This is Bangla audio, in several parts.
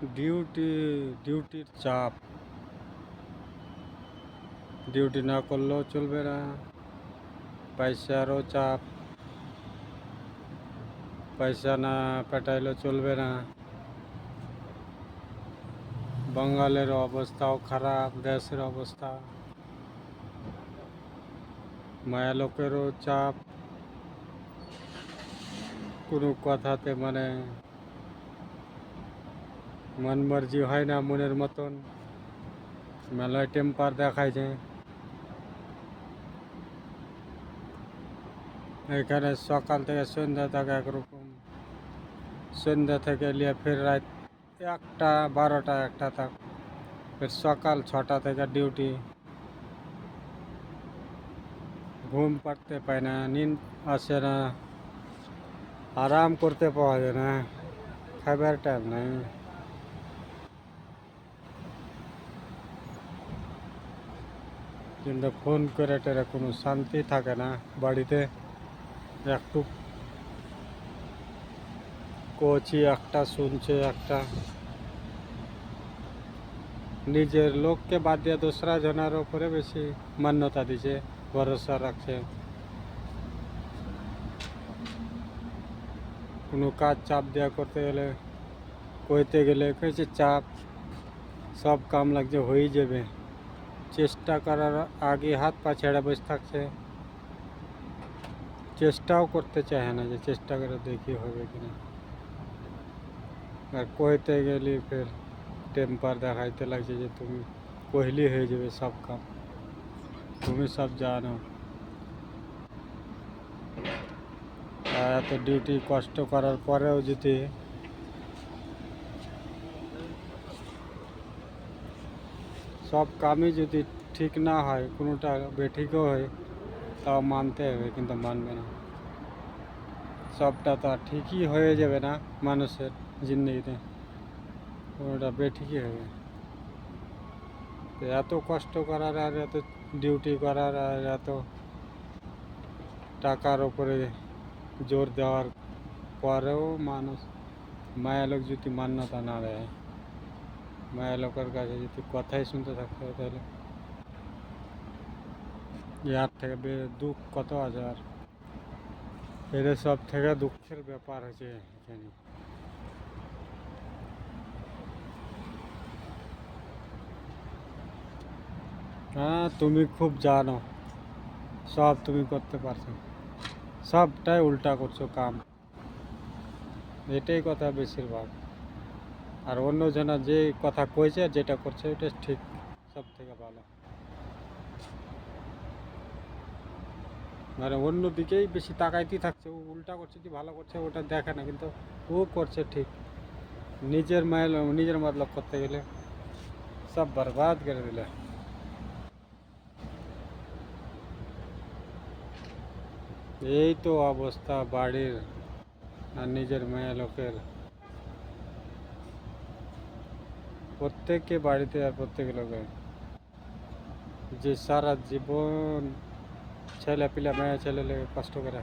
ডিউটি ডিউটির চাপ, ডিউটি না করলেও চলবে না, পয়সারও চাপ, পয়সা না পাঠাইলেও চলবে না। বাঙালের অবস্থাও খারাপ, দেশের অবস্থা, মায়া লোকেরও চাপ, কোনো কথাতে মানে মন মর্জি হয় না মনের মতন, মেলায় টেম্পার দেখায় যে। এখানে সকাল থেকে সন্ধ্যা থাকে একরকম, সন্ধ্যা থেকে নিয়ে ফের রাত 1টা 12টা 1টা তক, ফের সকাল 6টা থেকে ডিউটি। ঘুম পাড়তে পায় না, নিন্দ আসে না, আরাম করতে পাওয়া যায় না, খাবার টাইম নাই। কিন্তু ফোন করে টেরে কোনো শান্তি থাকে না বাড়িতে। একটু কোচি একটা শুনছে একটা, নিজের লোককে বাদ দিয়ে দোসরা জনের উপরে বেশি মান্যতা দিছে, ভরসা রাখছে। কোনো কাজ চাপ দেওয়া করতে গেলে, কইতে গেলে কেছে চাপ, সব কাম লাগছে হয়ে যাবে, চেষ্টা করার আগে হাত পা ছেড়ে বসে থাকছে, চেষ্টাও করতে চায় না যে চেষ্টা করে দেখি হবে কিনা। আর কইতে গেলে ফের টেম্পার দেখাইতে লাগছে যে তুমি কইলি হয়ে যাবে সব কাম, তুমি সব জানো। আর এত ডিউটি কষ্ট করার পরেও যদি সব কামই যদি ঠিক না হয়, কোনোটা বেঠিকও হয়, তাও মানতে হবে, কিন্তু মানবে না। সবটা তো আর ঠিকই হয়ে যাবে না মানুষের জিন্দগিতে, কোনোটা বেঠিকই হবে। তো এত কষ্ট করার আর এত ডিউটি করার আর এত টাকার উপরে জোর দেওয়ার পরেও মানুষ, মায়া লোক যদি মান্যতা না দেয়, মায়া লোকের কাছে যদি কথাই শুনতে থাকতে হয়, তাহলে ইয়ার থেকে দুঃখ কত আছে। আর এদের সব থেকে দুঃখের ব্যাপার হচ্ছে এখানে। হ্যাঁ, তুমি খুব জানো, সব তুমি করতে পারছো, সবটাই উল্টা করছো কাম, এটাই কথা বেশিরভাগ। আর অন্য জনা যে কথা কইছে যেটা করছে ওটা ঠিক, সব থেকে ভালো। মানে অন্য দিকেই বেশি তাকাইতেই থাকছে, ও উল্টা করছে কি ভালো করছে ওটা দেখে না, কিন্তু ও করছে ঠিক। নিজের মাইল নিজের মতলব করতে গেলে সব বরবাদ করে দিলে। এই তো অবস্থা বাড়ির আর নিজের মেয়ে লোকের, প্রত্যেককে বাড়িতে আর প্রত্যেক লোকের, যে সারা জীবন ছেলে পিলা মেয়ে ছেলে লেগে কষ্ট করে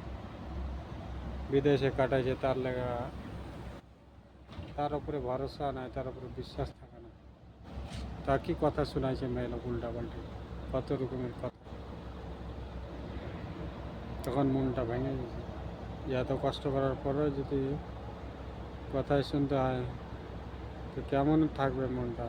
বিদেশে কাটাইছে, তার লেগা তার উপরে ভরসা নাই, তার উপরে বিশ্বাস থাকে না, তা কি কথা শোনাইছে মেয়ে লোক উল্টা পাল্টি কত রকমের কথা, তখন মনটা ভেঙে গেছে যে এত কষ্ট করার পরেও যদি কথাই শুনতে হয়, তো কেমন থাকবে মনটা।